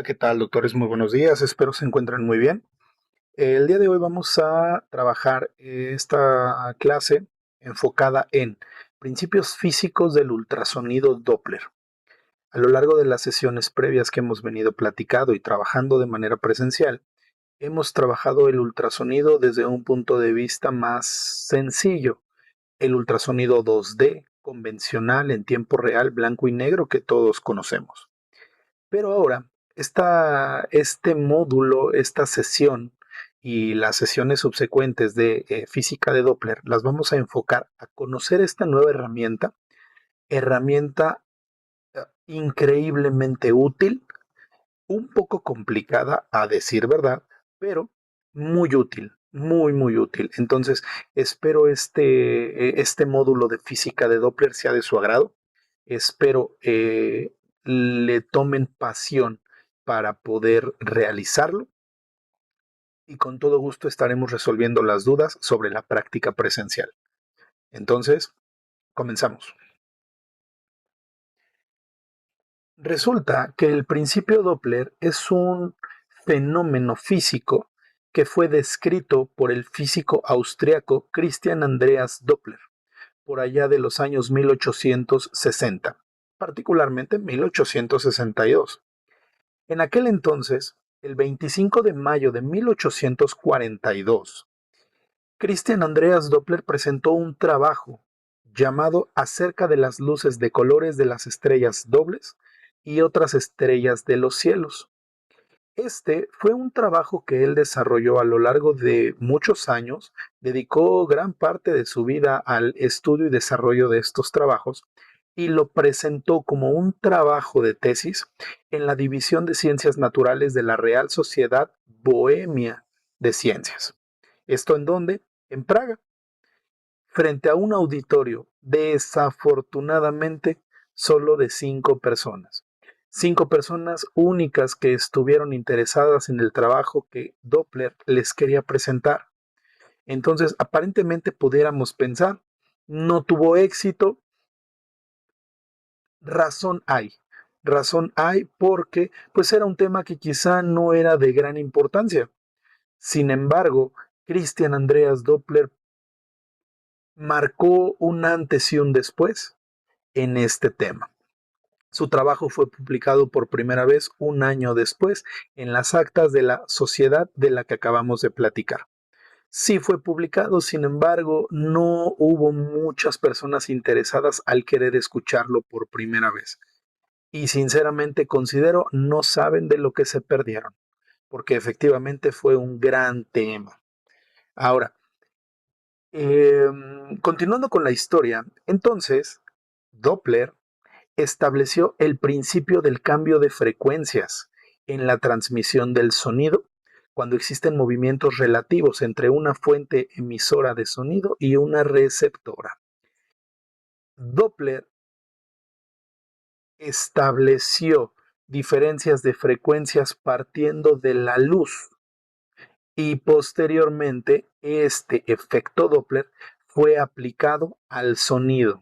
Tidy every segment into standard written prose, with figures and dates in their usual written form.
Hola, ¿qué tal, doctores? Muy buenos días, espero se encuentren muy bien. El día de hoy vamos a trabajar esta clase enfocada en principios físicos del ultrasonido Doppler. A lo largo de las sesiones previas que hemos venido platicando y trabajando de manera presencial, hemos trabajado el ultrasonido desde un punto de vista más sencillo, el ultrasonido 2D convencional en tiempo real, blanco y negro que todos conocemos. Pero ahora, este módulo, esta sesión y las sesiones subsecuentes de física de Doppler las vamos a enfocar a conocer esta nueva herramienta increíblemente útil, un poco complicada a decir verdad, pero muy útil, muy útil. Entonces, espero este módulo de física de Doppler sea de su agrado. Espero le tomen pasión para poder realizarlo y con todo gusto estaremos resolviendo las dudas sobre la práctica presencial. Entonces, comenzamos. Resulta que el principio Doppler es un fenómeno físico que fue descrito por el físico austriaco Christian Andreas Doppler por allá de los años 1860, particularmente 1862. En aquel entonces, el 25 de mayo de 1842, Christian Andreas Doppler presentó un trabajo llamado Acerca de las luces de colores de las estrellas dobles y otras estrellas de los cielos. Este fue un trabajo que él desarrolló a lo largo de muchos años, dedicó gran parte de su vida al estudio y desarrollo de estos trabajos y lo presentó como un trabajo de tesis en la División de Ciencias Naturales de la Real Sociedad Bohemia de Ciencias. ¿Esto en dónde? En Praga, frente a un auditorio desafortunadamente solo de 5 personas. 5 personas únicas que estuvieron interesadas en el trabajo que Doppler les quería presentar. Entonces, aparentemente pudiéramos pensar, no tuvo éxito, razón hay. Razón hay porque pues era un tema que quizá no era de gran importancia. Sin embargo, Christian Andreas Doppler marcó un antes y un después en este tema. Su trabajo fue publicado por primera vez un año después en las actas de la sociedad de la que acabamos de platicar. Sí fue publicado, sin embargo, no hubo muchas personas interesadas al querer escucharlo por primera vez. Y sinceramente considero no saben de lo que se perdieron, porque efectivamente fue un gran tema. Ahora, continuando con la historia, entonces Doppler estableció el principio del cambio de frecuencias en la transmisión del sonido cuando existen movimientos relativos entre una fuente emisora de sonido y una receptora. Doppler estableció diferencias de frecuencias partiendo de la luz y posteriormente este efecto Doppler fue aplicado al sonido.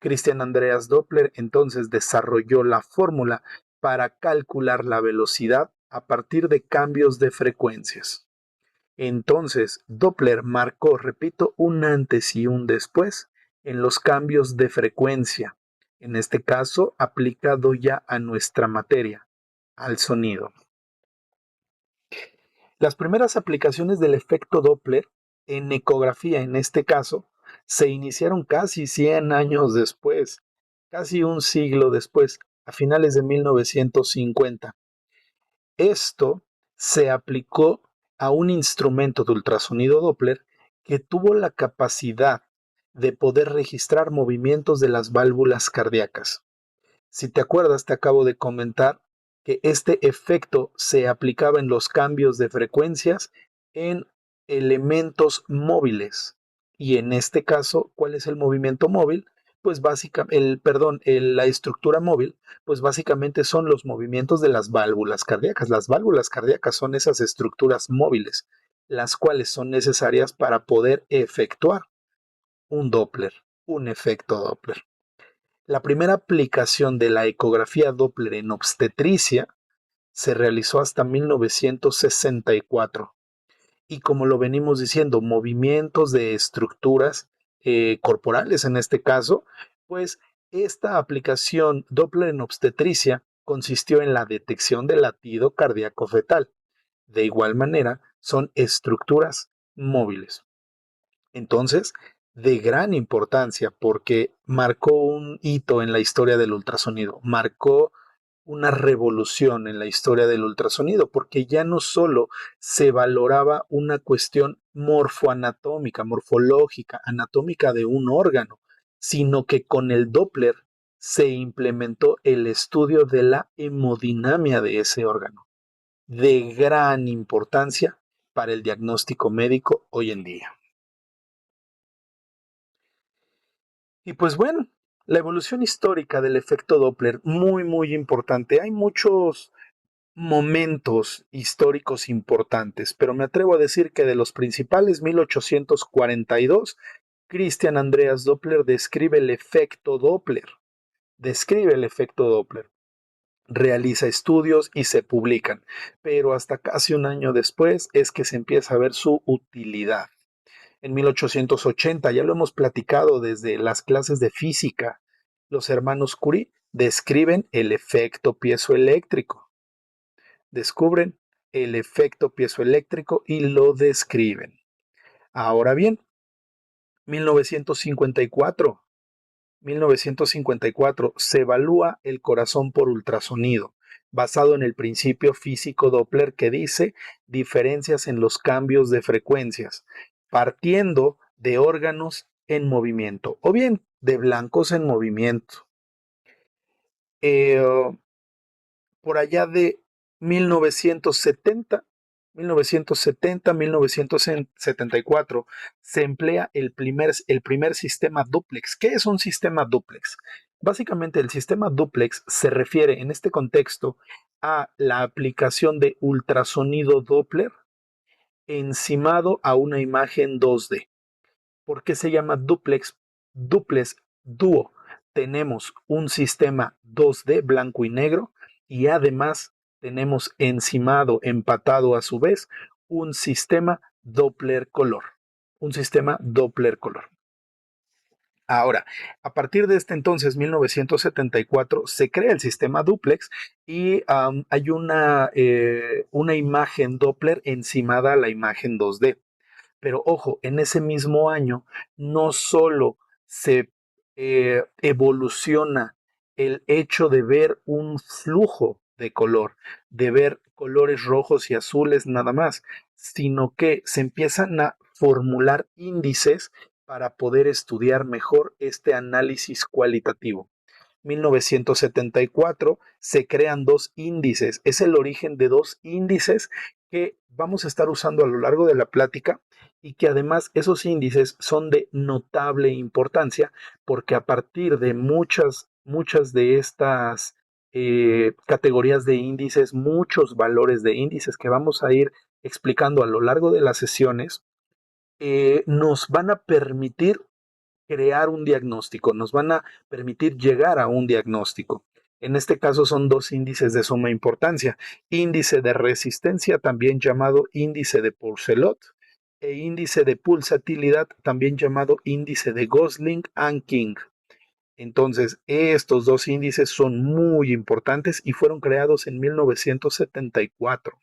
Christian Andreas Doppler entonces desarrolló la fórmula para calcular la velocidad a partir de cambios de frecuencias. Entonces, Doppler marcó, repito, un antes y un después en los cambios de frecuencia, en este caso aplicado ya a nuestra materia, al sonido. Las primeras aplicaciones del efecto Doppler en ecografía, en este caso, se iniciaron casi 100 años después, casi un siglo después, a finales de 1950. Esto se aplicó a un instrumento de ultrasonido Doppler que tuvo la capacidad de poder registrar movimientos de las válvulas cardíacas. Si te acuerdas, te acabo de comentar que este efecto se aplicaba en los cambios de frecuencias en elementos móviles. Y en este caso, ¿cuál es el movimiento móvil? Pues básicamente, la estructura móvil, pues básicamente son los movimientos de las válvulas cardíacas. Las válvulas cardíacas son esas estructuras móviles, las cuales son necesarias para poder efectuar un Doppler, un efecto Doppler. La primera aplicación de la ecografía Doppler en obstetricia se realizó hasta 1964. Y como lo venimos diciendo, movimientos de estructuras corporales en este caso, pues esta aplicación Doppler en obstetricia consistió en la detección del latido cardíaco fetal. De igual manera, son estructuras móviles. Entonces, de gran importancia porque marcó un hito en la historia del ultrasonido, marcó una revolución en la historia del ultrasonido, porque ya no solo se valoraba una cuestión morfoanatómica, morfológica, anatómica de un órgano, sino que con el Doppler se implementó el estudio de la hemodinamia de ese órgano, de gran importancia para el diagnóstico médico hoy en día. Y pues bueno, la evolución histórica del efecto Doppler, muy, muy importante. Hay muchos momentos históricos importantes, pero me atrevo a decir que de los principales, 1842, Christian Andreas Doppler describe el efecto Doppler, realiza estudios y se publican, pero hasta casi un año después es que se empieza a ver su utilidad. En 1880, ya lo hemos platicado desde las clases de física, los hermanos Curie describen el efecto piezoeléctrico, descubren el efecto piezoeléctrico y lo describen. Ahora bien, 1954, 1954 se evalúa el corazón por ultrasonido, basado en el principio físico Doppler que dice diferencias en los cambios de frecuencias, partiendo de órganos en movimiento o bien de blancos en movimiento. Eh, por allá de 1970, 1970, 1974, se emplea el primer sistema duplex. ¿Qué es un sistema duplex? Básicamente el sistema duplex se refiere en este contexto a la aplicación de ultrasonido Doppler encimado a una imagen 2D. ¿Por qué se llama duplex? Duplex, dúo. Tenemos un sistema 2D blanco y negro y además tenemos encimado, empatado a su vez, un sistema Doppler color. Un sistema Doppler color. Ahora, a partir de este entonces, 1974, se crea el sistema duplex y hay una imagen Doppler encimada a la imagen 2D. Pero ojo, en ese mismo año no solo se evoluciona el hecho de ver un flujo de color, de ver colores rojos y azules nada más, sino que se empiezan a formular índices para poder estudiar mejor este análisis cualitativo. 1974 se crean dos índices. Es el origen de dos índices que vamos a estar usando a lo largo de la plática y que además esos índices son de notable importancia porque a partir de muchas de estas categorías de índices, muchos valores de índices que vamos a ir explicando a lo largo de las sesiones, nos van a permitir crear un diagnóstico, nos van a permitir llegar a un diagnóstico. En este caso son dos índices de suma importancia, índice de resistencia, también llamado índice de Pourcelot, e índice de pulsatilidad, también llamado índice de Gosling and King. Entonces, estos dos índices son muy importantes y fueron creados en 1974.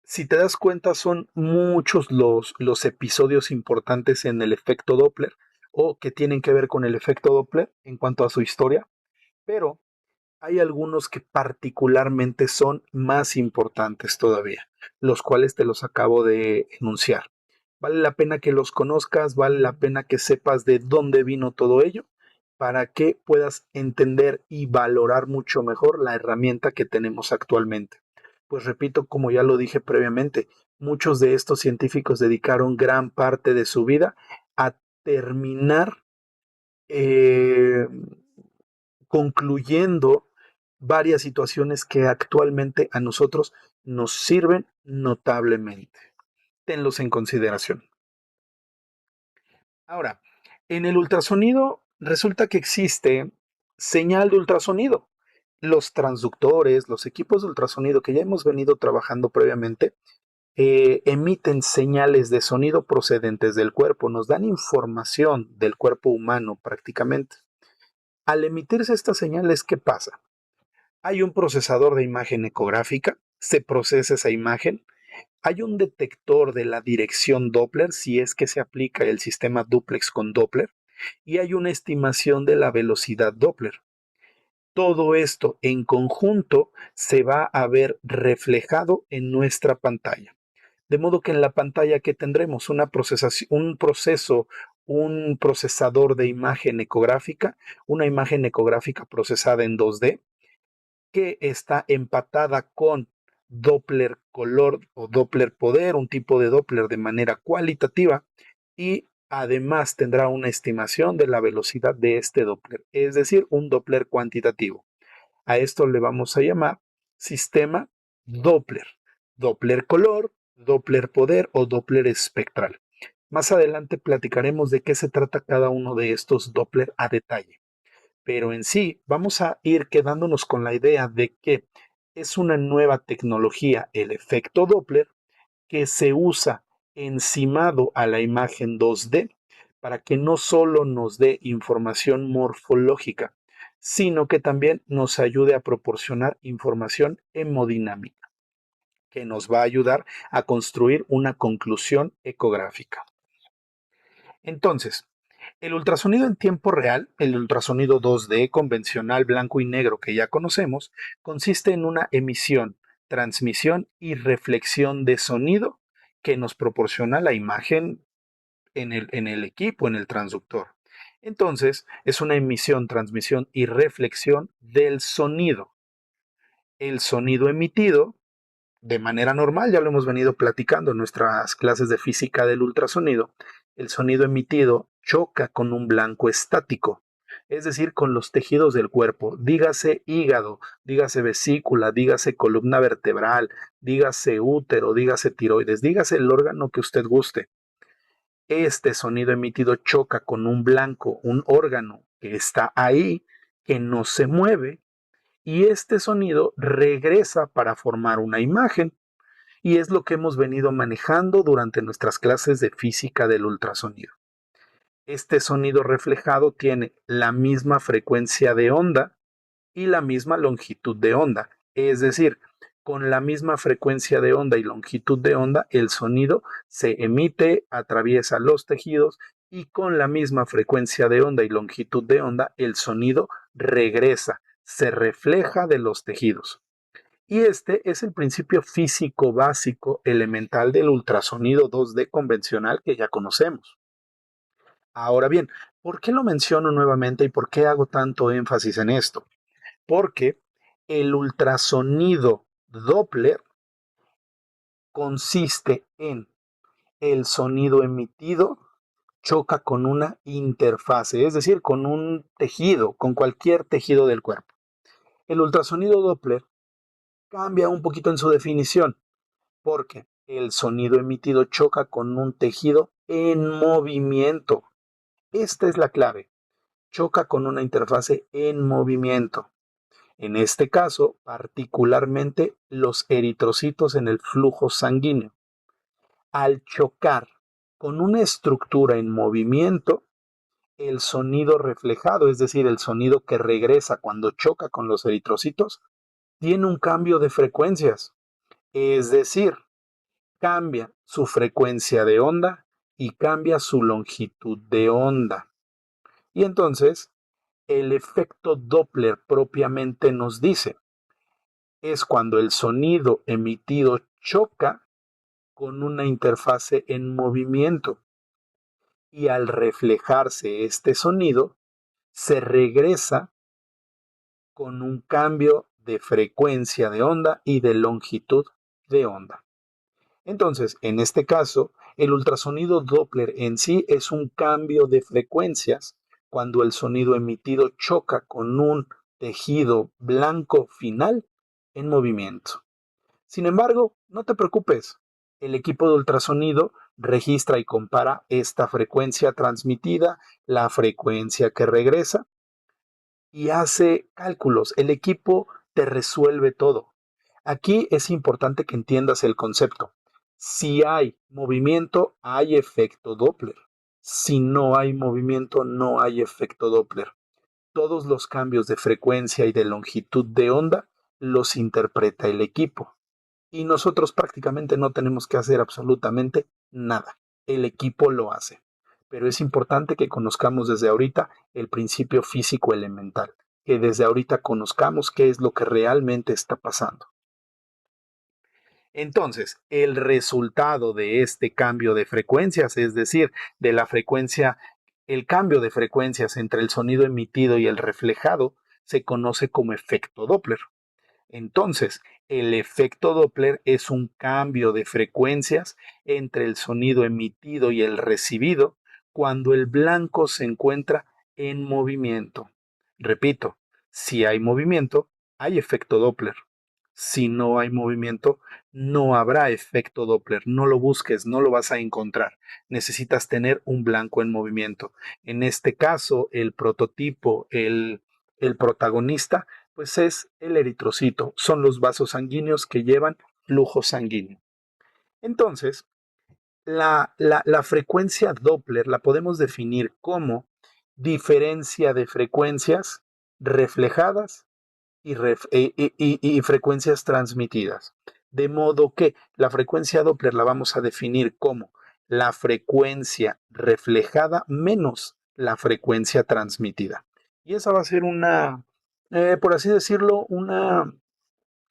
Si te das cuenta, son muchos los episodios importantes en el efecto Doppler o que tienen que ver con el efecto Doppler en cuanto a su historia, pero hay algunos que particularmente son más importantes todavía, los cuales te los acabo de enunciar. Vale la pena que los conozcas, vale la pena que sepas de dónde vino todo ello, para que puedas entender y valorar mucho mejor la herramienta que tenemos actualmente. Pues repito, como ya lo dije previamente, muchos de estos científicos dedicaron gran parte de su vida a terminar eh, concluyendo varias situaciones que actualmente a nosotros nos sirven notablemente. Tenlos en consideración. Ahora, en el ultrasonido resulta que existe señal de ultrasonido. los transductores, los equipos de ultrasonido que ya hemos venido trabajando previamente, emiten señales de sonido procedentes del cuerpo, nos dan información del cuerpo humano prácticamente. Al emitirse estas señales, ¿qué pasa? Hay un procesador de imagen ecográfica, se procesa esa imagen, hay un detector de la dirección Doppler, si es que se aplica el sistema duplex con Doppler, y hay una estimación de la velocidad Doppler. Todo esto en conjunto se va a ver reflejado en nuestra pantalla. De modo que en la pantalla que tendremos un procesador de imagen ecográfica, una imagen ecográfica procesada en 2D, que está empatada con Doppler color o Doppler poder, un tipo de Doppler de manera cualitativa, y además tendrá una estimación de la velocidad de este Doppler, es decir, un Doppler cuantitativo. A esto le vamos a llamar sistema Doppler, Doppler color, Doppler poder o Doppler espectral. Más adelante platicaremos de qué se trata cada uno de estos Doppler a detalle. Pero en sí, vamos a ir quedándonos con la idea de que es una nueva tecnología, el efecto Doppler, que se usa encimado a la imagen 2D para que no solo nos dé información morfológica, sino que también nos ayude a proporcionar información hemodinámica, que nos va a ayudar a construir una conclusión ecográfica. Entonces, el ultrasonido en tiempo real, el ultrasonido 2D convencional blanco y negro que ya conocemos, consiste en una emisión, transmisión y reflexión de sonido que nos proporciona la imagen en el equipo, en el transductor. Entonces, es una emisión, transmisión y reflexión del sonido. El sonido emitido de manera normal, ya lo hemos venido platicando en nuestras clases de física del ultrasonido, el sonido emitido choca con un blanco estático, es decir, con los tejidos del cuerpo, dígase hígado, dígase vesícula, dígase columna vertebral, dígase útero, dígase tiroides, dígase el órgano que usted guste. Este sonido emitido choca con un blanco, un órgano que está ahí, que no se mueve, y este sonido regresa para formar una imagen. Y es lo que hemos venido manejando durante nuestras clases de física del ultrasonido. Este sonido reflejado tiene la misma frecuencia de onda y la misma longitud de onda. Es decir, con la misma frecuencia de onda y longitud de onda, el sonido se emite, atraviesa los tejidos y con la misma frecuencia de onda y longitud de onda, el sonido regresa, se refleja de los tejidos. Y este es el principio físico básico elemental del ultrasonido 2D convencional que ya conocemos. Ahora bien, ¿por qué lo menciono nuevamente y por qué hago tanto énfasis en esto? Porque el ultrasonido Doppler consiste en el sonido emitido choca con una interfase, es decir, con un tejido, con cualquier tejido del cuerpo. El ultrasonido Doppler cambia un poquito en su definición, porque el sonido emitido choca con un tejido en movimiento. Esta es la clave. Choca con una interfase en movimiento. En este caso, particularmente los eritrocitos en el flujo sanguíneo. Al chocar con una estructura en movimiento, el sonido reflejado, es decir, el sonido que regresa cuando choca con los eritrocitos, tiene un cambio de frecuencias. Es decir, cambia su frecuencia de onda y cambia su longitud de onda. Y entonces, el efecto Doppler propiamente nos dice, es cuando el sonido emitido choca con una interfase en movimiento y al reflejarse este sonido, se regresa con un cambio de frecuencia de onda y de longitud de onda. Entonces, en este caso, el ultrasonido Doppler en sí es un cambio de frecuencias cuando el sonido emitido choca con un tejido blanco final en movimiento. Sin embargo, no te preocupes, el equipo de ultrasonido registra y compara esta frecuencia transmitida, la frecuencia que regresa, y hace cálculos. El equipo te resuelve todo. Aquí es importante que entiendas el concepto. Si hay movimiento, hay efecto Doppler. Si no hay movimiento, no hay efecto Doppler. Todos los cambios de frecuencia y de longitud de onda los interpreta el equipo. Y nosotros prácticamente no tenemos que hacer absolutamente nada. El equipo lo hace. Pero es importante que conozcamos desde ahorita el principio físico elemental, que desde ahorita conozcamos qué es lo que realmente está pasando. Entonces, el resultado de este cambio de frecuencias, es decir, de la frecuencia, el cambio de frecuencias entre el sonido emitido y el reflejado, se conoce como efecto Doppler. Entonces, el efecto Doppler es un cambio de frecuencias entre el sonido emitido y el recibido cuando el blanco se encuentra en movimiento. Repito, si hay movimiento, hay efecto Doppler. Si no hay movimiento, no habrá efecto Doppler. No lo busques, no lo vas a encontrar. Necesitas tener un blanco en movimiento. En este caso, el prototipo, el protagonista, pues es el eritrocito. Son los vasos sanguíneos que llevan flujo sanguíneo. Entonces, la frecuencia Doppler la podemos definir como diferencia de frecuencias reflejadas y frecuencias transmitidas. De modo que la frecuencia Doppler la vamos a definir como la frecuencia reflejada menos la frecuencia transmitida. Y esa va a ser por así decirlo, una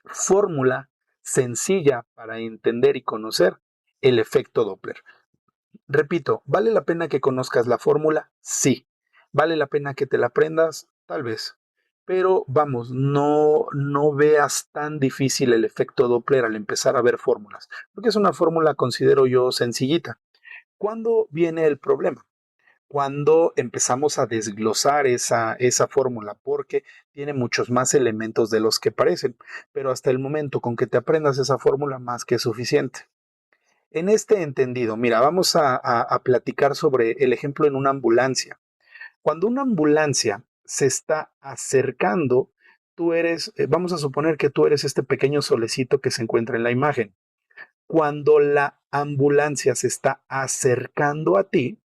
fórmula sencilla para entender y conocer el efecto Doppler. Repito, ¿vale la pena que conozcas la fórmula? Sí. ¿Vale la pena que te la aprendas? Tal vez. Pero vamos, no veas tan difícil el efecto Doppler al empezar a ver fórmulas, porque es una fórmula, considero yo, sencillita. ¿Cuándo viene el problema? Cuando empezamos a desglosar esa fórmula, porque tiene muchos más elementos de los que parecen, pero hasta el momento con que te aprendas esa fórmula, más que suficiente. En este entendido, mira, vamos a platicar sobre el ejemplo en una ambulancia. Cuando una ambulancia se está acercando, vamos a suponer que tú eres este pequeño solecito que se encuentra en la imagen. Cuando la ambulancia se está acercando a ti,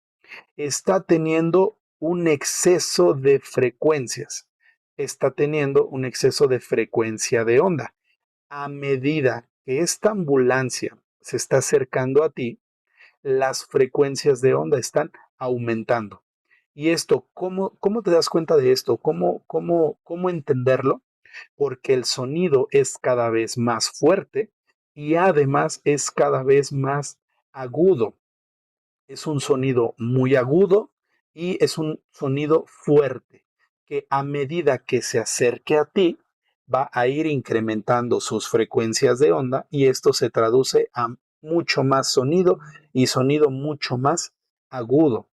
está teniendo un exceso de frecuencias, está teniendo un exceso de frecuencia de onda. A medida que esta ambulancia se está acercando a ti, las frecuencias de onda están aumentando. Y esto, ¿cómo te das cuenta de esto? ¿Cómo entenderlo? Porque el sonido es cada vez más fuerte y además es cada vez más agudo. Es un sonido muy agudo y es un sonido fuerte que a medida que se acerque a ti va a ir incrementando sus frecuencias de onda y esto se traduce a mucho más sonido y sonido mucho más agudo.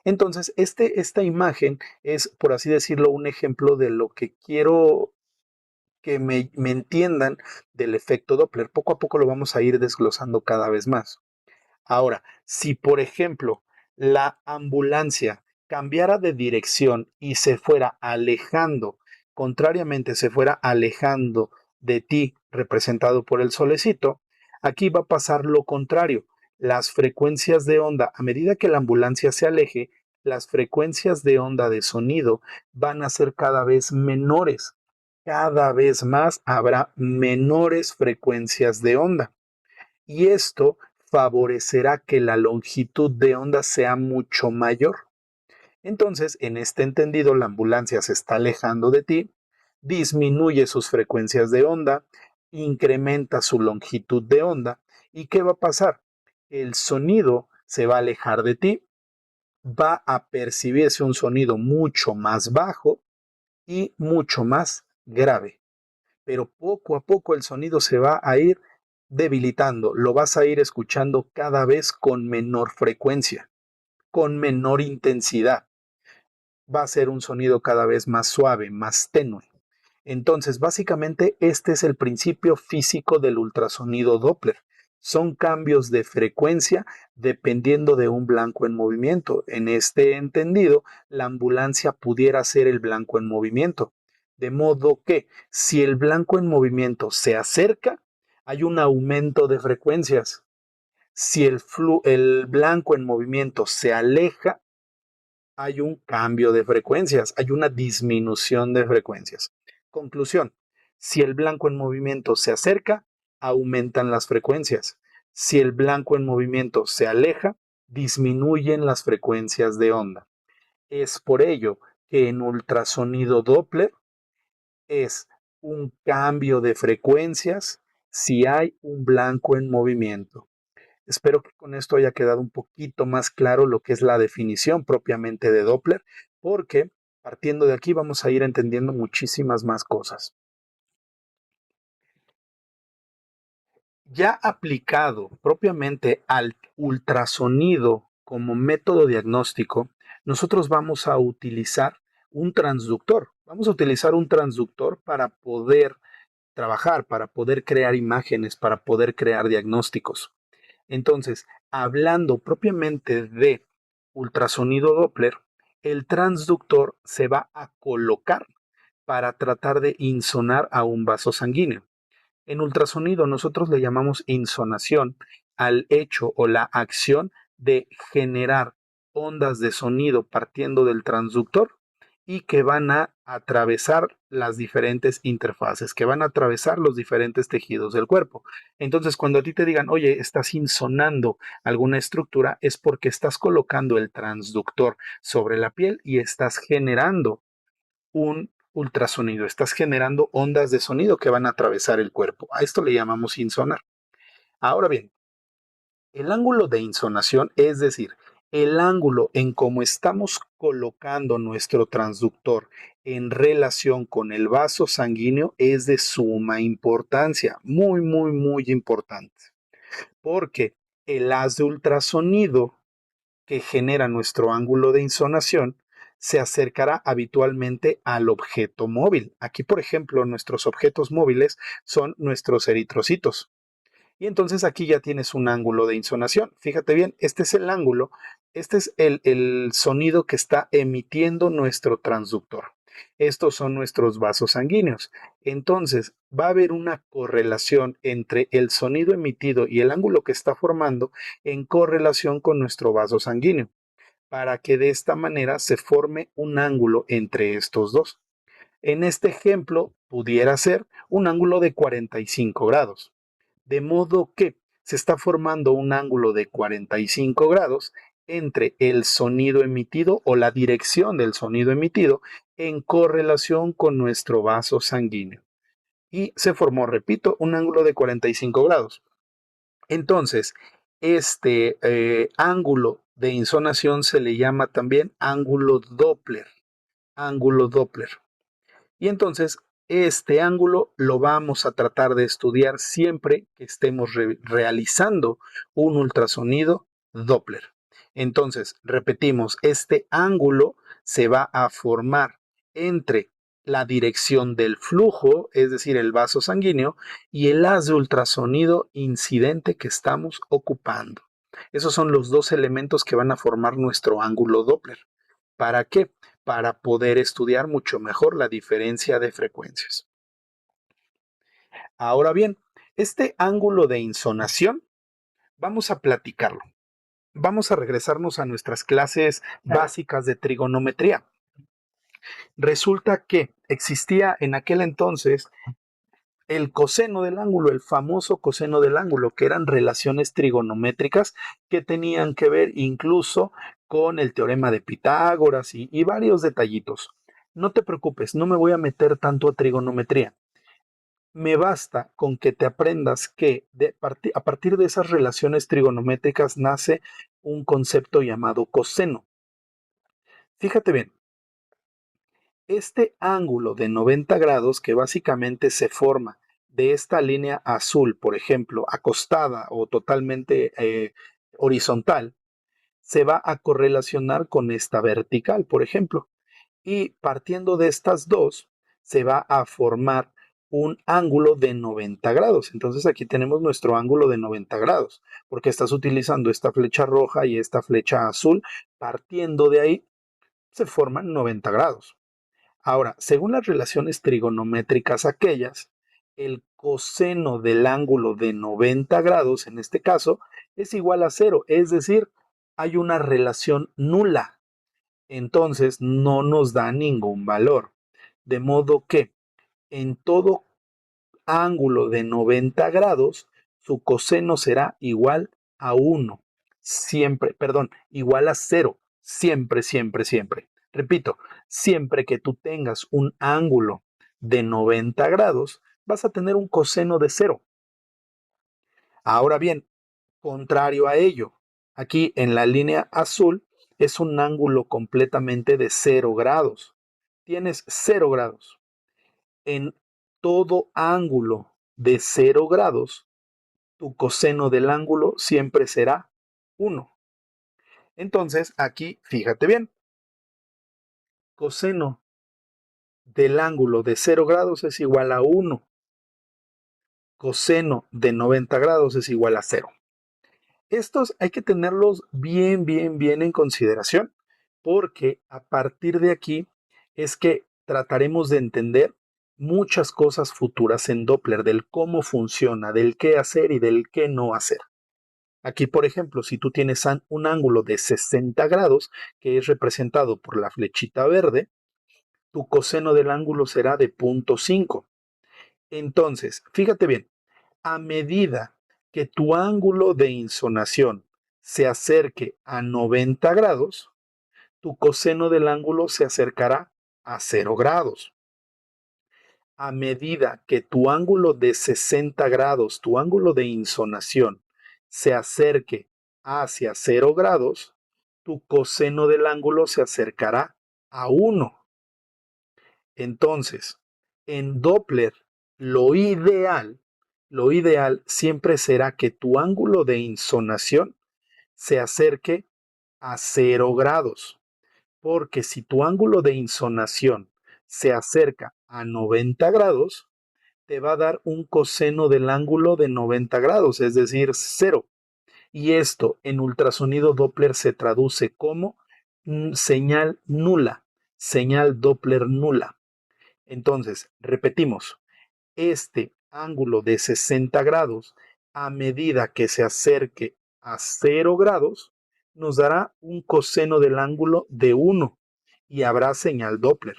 Entonces, esta imagen es, por así decirlo, un ejemplo de lo que quiero que me entiendan del efecto Doppler. Poco a poco lo vamos a ir desglosando cada vez más. Ahora, si por ejemplo la ambulancia cambiara de dirección y se fuera alejando, contrariamente se fuera alejando de ti, representado por el solecito, aquí va a pasar lo contrario. Las frecuencias de onda, a medida que la ambulancia se aleje, las frecuencias de onda de sonido van a ser cada vez menores. Cada vez más habrá menores frecuencias de onda y esto favorecerá que la longitud de onda sea mucho mayor. Entonces, en este entendido, la ambulancia se está alejando de ti, disminuye sus frecuencias de onda, incrementa su longitud de onda. ¿Y qué va a pasar? El sonido se va a alejar de ti, va a percibirse un sonido mucho más bajo y mucho más grave, pero poco a poco el sonido se va a ir debilitando, lo vas a ir escuchando cada vez con menor frecuencia, con menor intensidad. Va a ser un sonido cada vez más suave, más tenue. Entonces, básicamente, este es el principio físico del ultrasonido Doppler. Son cambios de frecuencia dependiendo de un blanco en movimiento. En este entendido, la ambulancia pudiera ser el blanco en movimiento. De modo que si el blanco en movimiento se acerca, hay un aumento de frecuencias. Si el blanco en movimiento se aleja, hay un cambio de frecuencias, hay una disminución de frecuencias. Conclusión, si el blanco en movimiento se acerca, aumentan las frecuencias. Si el blanco en movimiento se aleja, disminuyen las frecuencias de onda. Es por ello que en ultrasonido Doppler es un cambio de frecuencias si hay un blanco en movimiento. Espero que con esto haya quedado un poquito más claro lo que es la definición propiamente de Doppler, porque partiendo de aquí vamos a ir entendiendo muchísimas más cosas. Ya aplicado propiamente al ultrasonido como método diagnóstico, nosotros vamos a utilizar un transductor. Vamos a utilizar un transductor para poder trabajar, para poder crear imágenes, para poder crear diagnósticos. Entonces, hablando propiamente de ultrasonido Doppler, el transductor se va a colocar para tratar de insonar a un vaso sanguíneo. En ultrasonido nosotros le llamamos insonación al hecho o la acción de generar ondas de sonido partiendo del transductor y que van a atravesar las diferentes interfaces, que van a atravesar los diferentes tejidos del cuerpo. Entonces, cuando a ti te digan, oye, estás insonando alguna estructura, es porque estás colocando el transductor sobre la piel y estás generando un ultrasonido, estás generando ondas de sonido que van a atravesar el cuerpo. A esto le llamamos insonar. Ahora bien, el ángulo de insonación, es decir, el ángulo en cómo estamos colocando nuestro transductor en relación con el vaso sanguíneo es de suma importancia, muy, muy, muy importante, porque el haz de ultrasonido que genera nuestro ángulo de insonación se acercará habitualmente al objeto móvil. Aquí, por ejemplo, nuestros objetos móviles son nuestros eritrocitos. Y entonces aquí ya tienes un ángulo de insonación. Fíjate bien, este es el ángulo, este es el sonido que está emitiendo nuestro transductor. Estos son nuestros vasos sanguíneos. Entonces va a haber una correlación entre el sonido emitido y el ángulo que está formando en correlación con nuestro vaso sanguíneo, para que de esta manera se forme un ángulo entre estos dos. En este ejemplo pudiera ser un ángulo de 45 grados. De modo que se está formando un ángulo de 45 grados entre el sonido emitido o la dirección del sonido emitido en correlación con nuestro vaso sanguíneo. Y se formó, repito, un ángulo de 45 grados. Entonces, este ángulo de insonación se le llama también ángulo Doppler. Ángulo Doppler. Y entonces, este ángulo lo vamos a tratar de estudiar siempre que estemos realizando un ultrasonido Doppler. Entonces, repetimos, este ángulo se va a formar entre la dirección del flujo, es decir, el vaso sanguíneo, y el haz de ultrasonido incidente que estamos ocupando. Esos son los dos elementos que van a formar nuestro ángulo Doppler. ¿Para qué? Para poder estudiar mucho mejor la diferencia de frecuencias. Ahora bien, este ángulo de insonación, vamos a platicarlo. Vamos a regresarnos a nuestras clases básicas de trigonometría. Resulta que existía en aquel entonces el coseno del ángulo, el famoso coseno del ángulo, que eran relaciones trigonométricas que tenían que ver incluso con el teorema de Pitágoras y varios detallitos. No te preocupes, no me voy a meter tanto a trigonometría. Me basta con que te aprendas que a partir de esas relaciones trigonométricas nace un concepto llamado coseno. Fíjate bien, este ángulo de 90 grados que básicamente se forma de esta línea azul, por ejemplo, acostada o totalmente horizontal, se va a correlacionar con esta vertical, por ejemplo. Y partiendo de estas dos, se va a formar un ángulo de 90 grados. Entonces aquí tenemos nuestro ángulo de 90 grados, porque estás utilizando esta flecha roja y esta flecha azul. Partiendo de ahí, se forman 90 grados. Ahora, según las relaciones trigonométricas aquellas, el coseno del ángulo de 90 grados, en este caso, es igual a cero, es decir, hay una relación nula. Entonces, no nos da ningún valor. De modo que en todo ángulo de 90 grados, su coseno será igual a 1. Siempre, perdón, igual a 0. Siempre, siempre, siempre. Repito, siempre que tú tengas un ángulo de 90 grados, vas a tener un coseno de 0. Ahora bien, contrario a ello, aquí en la línea azul es un ángulo completamente de 0 grados. Tienes 0 grados. En todo ángulo de 0 grados, tu coseno del ángulo siempre será 1. Entonces, aquí, fíjate bien, coseno del ángulo de 0 grados es igual a 1. Coseno de 90 grados es igual a 0. Estos hay que tenerlos bien, bien, bien en consideración, porque a partir de aquí es que trataremos de entender muchas cosas futuras en Doppler, del cómo funciona, del qué hacer y del qué no hacer. Aquí, por ejemplo, si tú tienes un ángulo de 60 grados, que es representado por la flechita verde, tu coseno del ángulo será de 0.5. Entonces, fíjate bien, a medida que tu ángulo de insonación se acerque a 90 grados, tu coseno del ángulo se acercará a 0 grados. A medida que tu ángulo de 60 grados, tu ángulo de insonación, se acerque hacia 0 grados, tu coseno del ángulo se acercará a 1. Entonces, en Doppler, lo ideal, lo ideal siempre será que tu ángulo de insonación se acerque a 0 grados, porque si tu ángulo de insonación se acerca a 90 grados, te va a dar un coseno del ángulo de 90 grados, es decir, 0. Y esto en ultrasonido Doppler se traduce como señal nula, señal Doppler nula. Entonces, repetimos, este ángulo de 60 grados, a medida que se acerque a 0 grados, nos dará un coseno del ángulo de 1 y habrá señal Doppler.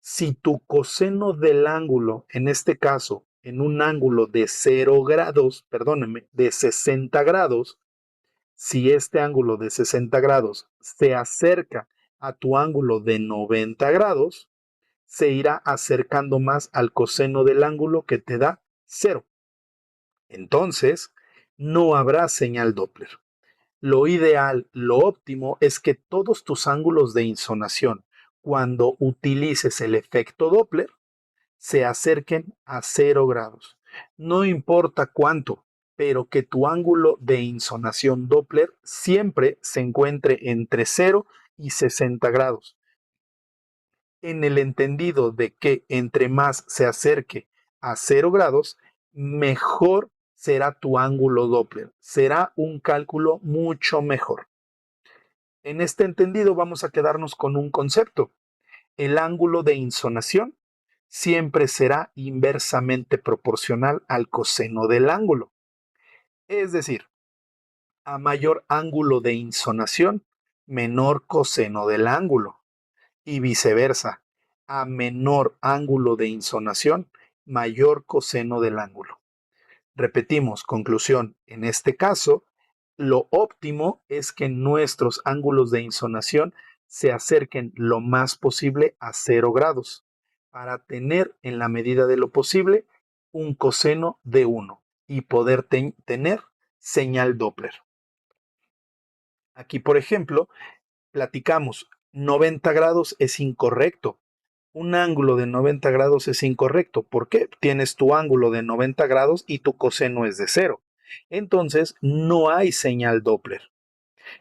Si tu coseno del ángulo, en este caso, en un ángulo de 0 grados, perdónenme, de 60 grados, si este ángulo de 60 grados se acerca a tu ángulo de 90 grados, se irá acercando más al coseno del ángulo que te da 0. Entonces, no habrá señal Doppler. Lo ideal, lo óptimo es que todos tus ángulos de insonación, cuando utilices el efecto Doppler, se acerquen a 0 grados. No importa cuánto, pero que tu ángulo de insonación Doppler siempre se encuentre entre 0 y 60 grados, en el entendido de que entre más se acerque a 0 grados, mejor será tu ángulo Doppler. Será un cálculo mucho mejor. En este entendido vamos a quedarnos con un concepto. El ángulo de insonación siempre será inversamente proporcional al coseno del ángulo. Es decir, a mayor ángulo de insonación, menor coseno del ángulo. Y viceversa, a menor ángulo de insonación, mayor coseno del ángulo. Repetimos, conclusión, en este caso, lo óptimo es que nuestros ángulos de insonación se acerquen lo más posible a 0 grados para tener en la medida de lo posible un coseno de 1 y poder tener señal Doppler. Aquí, por ejemplo, platicamos 90 grados es incorrecto. Un ángulo de 90 grados es incorrecto. ¿Por qué? Tienes tu ángulo de 90 grados y tu coseno es de 0. Entonces, no hay señal Doppler.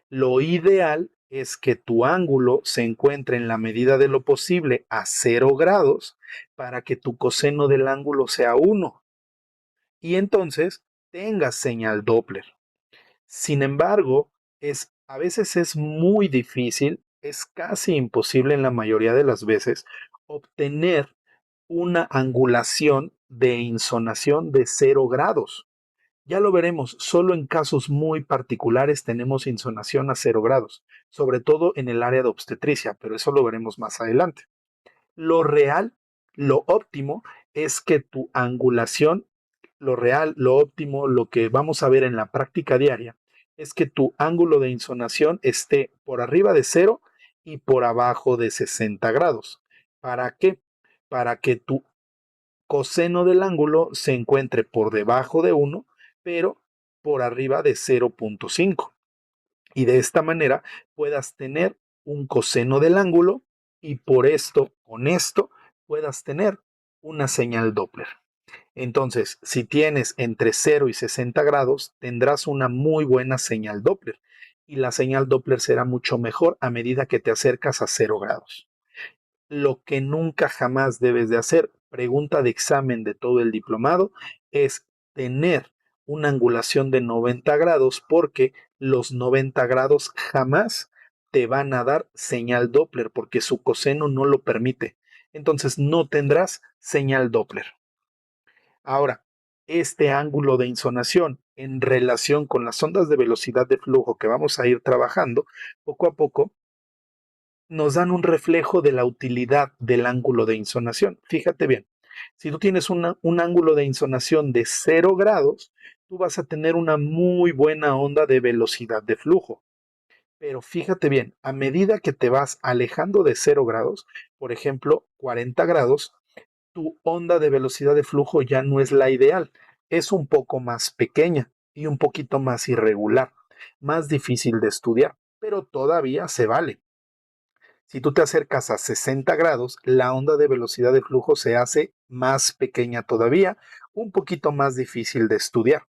Lo ideal es que tu ángulo se encuentre en la medida de lo posible a 0 grados para que tu coseno del ángulo sea 1 y entonces tengas señal Doppler. Sin embargo, a veces es muy difícil, es casi imposible en la mayoría de las veces, obtener una angulación de insonación de 0 grados. Ya lo veremos, solo en casos muy particulares tenemos insonación a 0 grados, sobre todo en el área de obstetricia, pero eso lo veremos más adelante. Lo real, lo óptimo, es que tu angulación, lo real, lo óptimo, lo que vamos a ver en la práctica diaria, es que tu ángulo de insonación esté por arriba de 0 y por abajo de 60 grados. ¿Para qué? Para que tu coseno del ángulo se encuentre por debajo de 1, pero por arriba de 0.5. Y de esta manera puedas tener un coseno del ángulo y por esto, con esto, puedas tener una señal Doppler. Entonces, si tienes entre 0 y 60 grados, tendrás una muy buena señal Doppler y la señal Doppler será mucho mejor a medida que te acercas a 0 grados. Lo que nunca jamás debes de hacer, pregunta de examen de todo el diplomado, es tener una angulación de 90 grados porque los 90 grados jamás te van a dar señal Doppler porque su coseno no lo permite. Entonces no tendrás señal Doppler. Ahora, este ángulo de insonación en relación con las ondas de velocidad de flujo que vamos a ir trabajando poco a poco nos dan un reflejo de la utilidad del ángulo de insonación. Fíjate bien, si tú tienes un ángulo de insonación de 0 grados, tú vas a tener una muy buena onda de velocidad de flujo. Pero fíjate bien, a medida que te vas alejando de 0 grados, por ejemplo, 40 grados, tu onda de velocidad de flujo ya no es la ideal. Es un poco más pequeña y un poquito más irregular, más difícil de estudiar, pero todavía se vale. Si tú te acercas a 60 grados, la onda de velocidad de flujo se hace más pequeña todavía, un poquito más difícil de estudiar.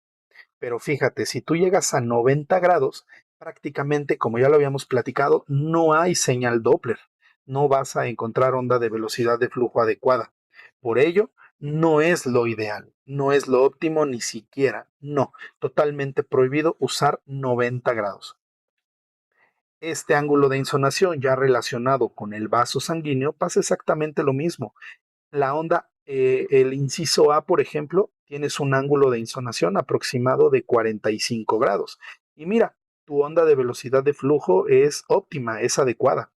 Pero fíjate, si tú llegas a 90 grados, prácticamente, como ya lo habíamos platicado, no hay señal Doppler. No vas a encontrar onda de velocidad de flujo adecuada. Por ello, no es lo ideal, no es lo óptimo ni siquiera. No, totalmente prohibido usar 90 grados. Este ángulo de insonación ya relacionado con el vaso sanguíneo pasa exactamente lo mismo. La onda, el inciso A, por ejemplo, tienes un ángulo de insonación aproximado de 45 grados. Y mira, tu onda de velocidad de flujo es óptima, es adecuada.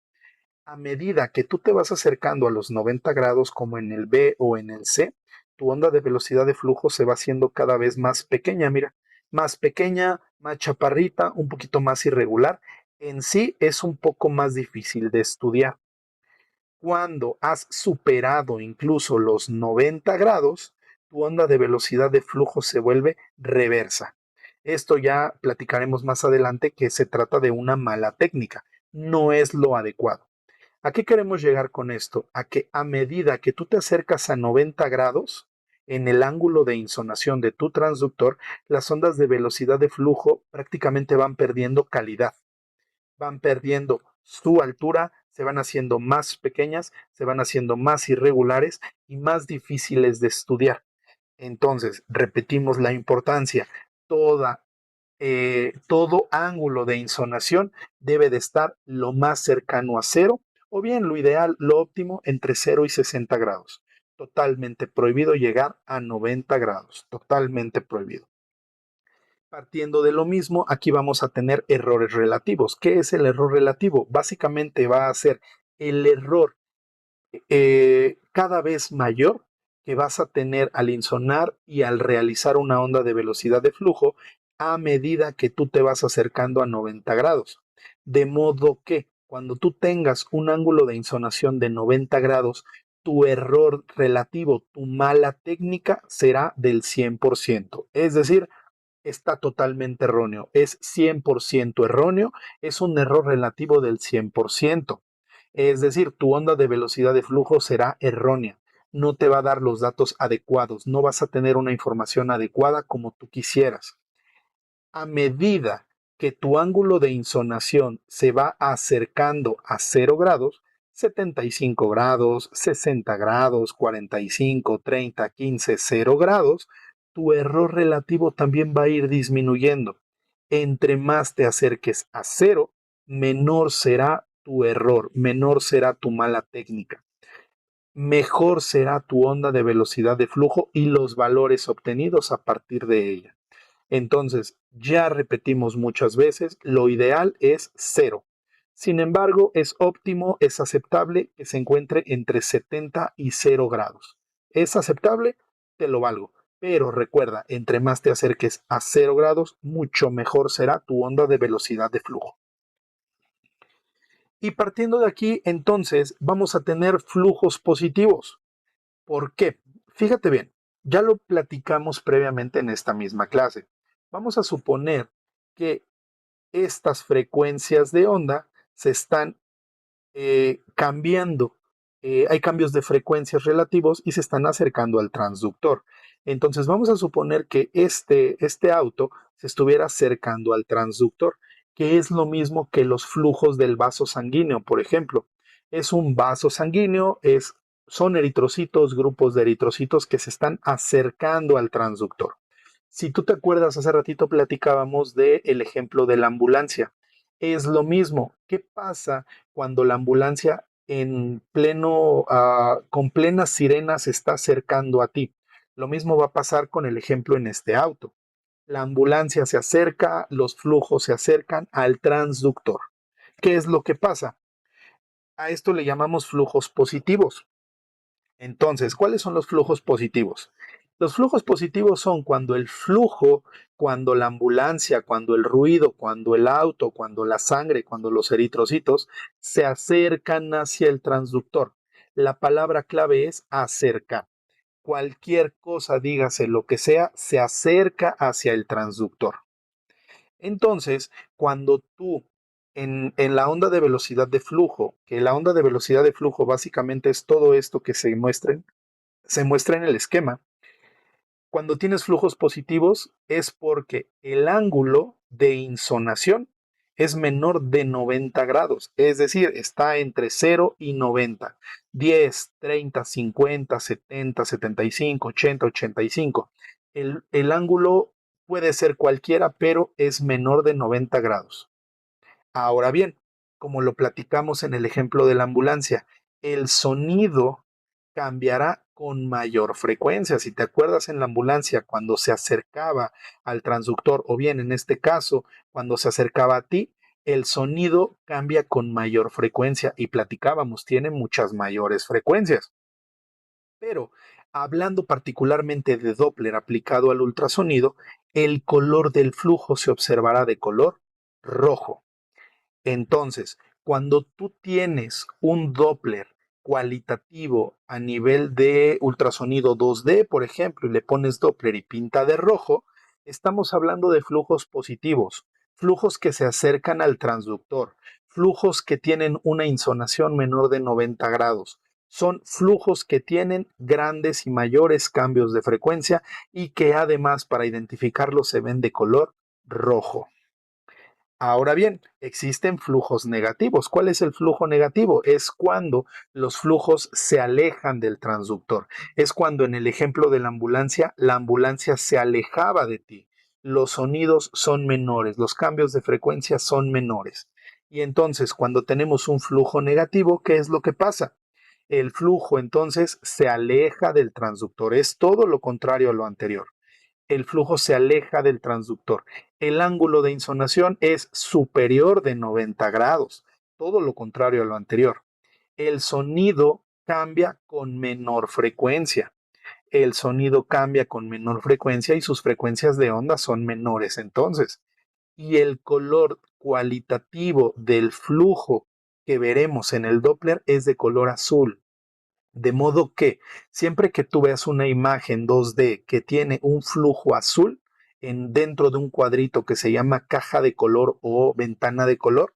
A medida que tú te vas acercando a los 90 grados, como en el B o en el C, tu onda de velocidad de flujo se va haciendo cada vez más pequeña, mira, más pequeña, más chaparrita, un poquito más irregular. En sí es un poco más difícil de estudiar. Cuando has superado incluso los 90 grados, tu onda de velocidad de flujo se vuelve reversa. Esto ya platicaremos más adelante que se trata de una mala técnica, no es lo adecuado. ¿A qué queremos llegar con esto? A que a medida que tú te acercas a 90 grados en el ángulo de insonación de tu transductor, las ondas de velocidad de flujo prácticamente van perdiendo calidad, van perdiendo su altura, se van haciendo más pequeñas, se van haciendo más irregulares y más difíciles de estudiar. Entonces, repetimos la importancia. Todo ángulo de insonación debe de estar lo más cercano a 0 o bien lo ideal, lo óptimo, entre 0 y 60 grados. Totalmente prohibido llegar a 90 grados, totalmente prohibido. Partiendo de lo mismo, aquí vamos a tener errores relativos. ¿Qué es el error relativo? Básicamente va a ser el error cada vez mayor que vas a tener al insonar y al realizar una onda de velocidad de flujo a medida que tú te vas acercando a 90 grados. De modo que cuando tú tengas un ángulo de insonación de 90 grados, tu error relativo, tu mala técnica será del 100%. Es decir, está totalmente erróneo. Es 100% erróneo. Es un error relativo del 100%. Es decir, tu onda de velocidad de flujo será errónea. No te va a dar los datos adecuados. No vas a tener una información adecuada como tú quisieras. A medida que tu ángulo de insonación se va acercando a 0 grados, 75 grados, 60 grados, 45, 30, 15, 0 grados, tu error relativo también va a ir disminuyendo. Entre más te acerques a 0, menor será tu error, menor será tu mala técnica, mejor será tu onda de velocidad de flujo y los valores obtenidos a partir de ella. Entonces, ya repetimos muchas veces, lo ideal es 0. Sin embargo, es óptimo, es aceptable que se encuentre entre 70 y 0 grados. ¿Es aceptable? Te lo valgo. Pero recuerda, entre más te acerques a 0 grados, mucho mejor será tu onda de velocidad de flujo. Y partiendo de aquí, entonces, vamos a tener flujos positivos. ¿Por qué? Fíjate bien, ya lo platicamos previamente en esta misma clase. Vamos a suponer que estas frecuencias de onda se están cambiando. Hay cambios de frecuencias relativos y se están acercando al transductor. Entonces vamos a suponer que este auto se estuviera acercando al transductor, que es lo mismo que los flujos del vaso sanguíneo, por ejemplo. Es un vaso sanguíneo, son eritrocitos, grupos de eritrocitos que se están acercando al transductor. Si tú te acuerdas, hace ratito platicábamos del ejemplo de la ambulancia. Es lo mismo. ¿Qué pasa cuando la ambulancia con plenas sirenas se está acercando a ti? Lo mismo va a pasar con el ejemplo en este auto. La ambulancia se acerca, los flujos se acercan al transductor. ¿Qué es lo que pasa? A esto le llamamos flujos positivos. Entonces, ¿cuáles son los flujos positivos? Los flujos positivos son cuando el flujo, cuando la ambulancia, cuando el ruido, cuando el auto, cuando la sangre, cuando los eritrocitos se acercan hacia el transductor. La palabra clave es acercar. Cualquier cosa, dígase lo que sea, se acerca hacia el transductor. Entonces, cuando tú en la onda de velocidad de flujo, que la onda de velocidad de flujo básicamente es todo esto que se muestra en el esquema. Cuando tienes flujos positivos es porque el ángulo de insonación es menor de 90 grados, es decir, está entre 0 y 90, 10, 30, 50, 70, 75, 80, 85. El ángulo puede ser cualquiera, pero es menor de 90 grados. Ahora bien, como lo platicamos en el ejemplo de la ambulancia, el sonido cambiará con mayor frecuencia. Si te acuerdas en la ambulancia, cuando se acercaba al transductor, o bien en este caso, cuando se acercaba a ti, el sonido cambia con mayor frecuencia y platicábamos, tiene muchas mayores frecuencias. Pero hablando particularmente de Doppler aplicado al ultrasonido, el color del flujo se observará de color rojo. Entonces, cuando tú tienes un Doppler cualitativo a nivel de ultrasonido 2D, por ejemplo, y le pones Doppler y pinta de rojo, estamos hablando de flujos positivos, flujos que se acercan al transductor, flujos que tienen una insonación menor de 90 grados. Son flujos que tienen grandes y mayores cambios de frecuencia y que además para identificarlos se ven de color rojo. Ahora bien, existen flujos negativos. ¿Cuál es el flujo negativo? Es cuando los flujos se alejan del transductor. Es cuando en el ejemplo de la ambulancia se alejaba de ti. Los sonidos son menores, los cambios de frecuencia son menores. Y entonces, cuando tenemos un flujo negativo, ¿qué es lo que pasa? El flujo entonces se aleja del transductor. Es todo lo contrario a lo anterior. El flujo se aleja del transductor. El ángulo de insonación es superior de 90 grados, todo lo contrario a lo anterior. El sonido cambia con menor frecuencia. El sonido cambia con menor frecuencia y sus frecuencias de onda son menores entonces. Y el color cualitativo del flujo que veremos en el Doppler es de color azul. De modo que siempre que tú veas una imagen 2D que tiene un flujo azul dentro de un cuadrito que se llama caja de color o ventana de color,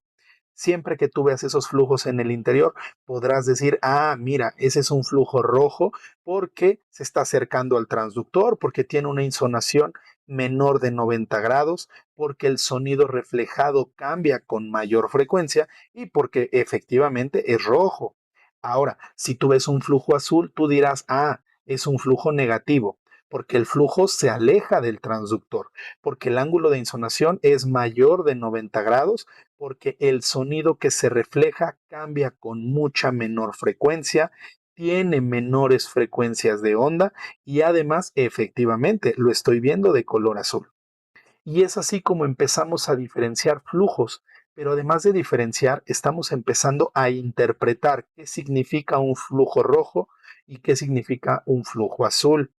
siempre que tú veas esos flujos en el interior, podrás decir, ah, mira, ese es un flujo rojo porque se está acercando al transductor, porque tiene una insonación menor de 90 grados, porque el sonido reflejado cambia con mayor frecuencia y porque efectivamente es rojo. Ahora, si tú ves un flujo azul, tú dirás, ah, es un flujo negativo, porque el flujo se aleja del transductor, porque el ángulo de insonación es mayor de 90 grados, porque el sonido que se refleja cambia con mucha menor frecuencia, tiene menores frecuencias de onda y además efectivamente lo estoy viendo de color azul. Y es así como empezamos a diferenciar flujos, pero además de diferenciar, estamos empezando a interpretar qué significa un flujo rojo y qué significa un flujo azul.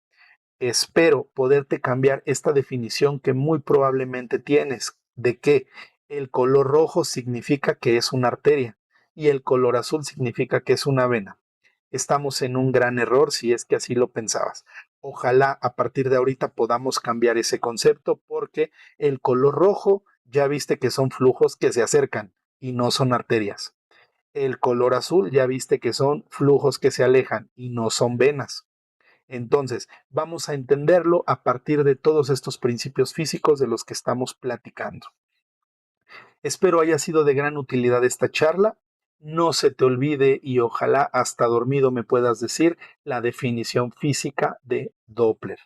Espero poderte cambiar esta definición que muy probablemente tienes de que el color rojo significa que es una arteria y el color azul significa que es una vena. Estamos en un gran error si es que así lo pensabas. Ojalá a partir de ahorita podamos cambiar ese concepto porque el color rojo ya viste que son flujos que se acercan y no son arterias. El color azul ya viste que son flujos que se alejan y no son venas. Entonces, vamos a entenderlo a partir de todos estos principios físicos de los que estamos platicando. Espero haya sido de gran utilidad esta charla. No se te olvide y ojalá hasta dormido me puedas decir la definición física de Doppler.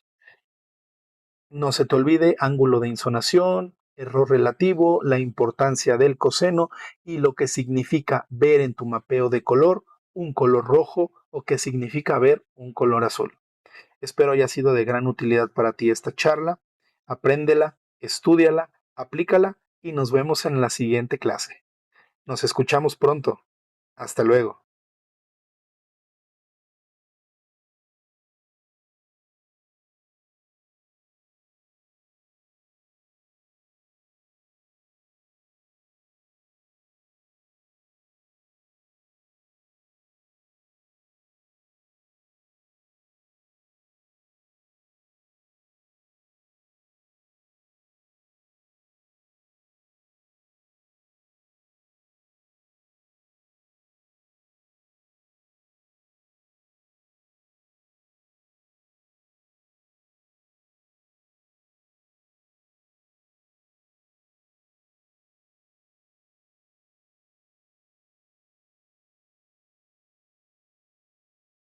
No se te olvide ángulo de insonación, error relativo, la importancia del coseno y lo que significa ver en tu mapeo de color un color rojo o qué significa ver un color azul. Espero haya sido de gran utilidad para ti esta charla. Apréndela, estúdiala, aplícala y nos vemos en la siguiente clase. Nos escuchamos pronto. Hasta luego.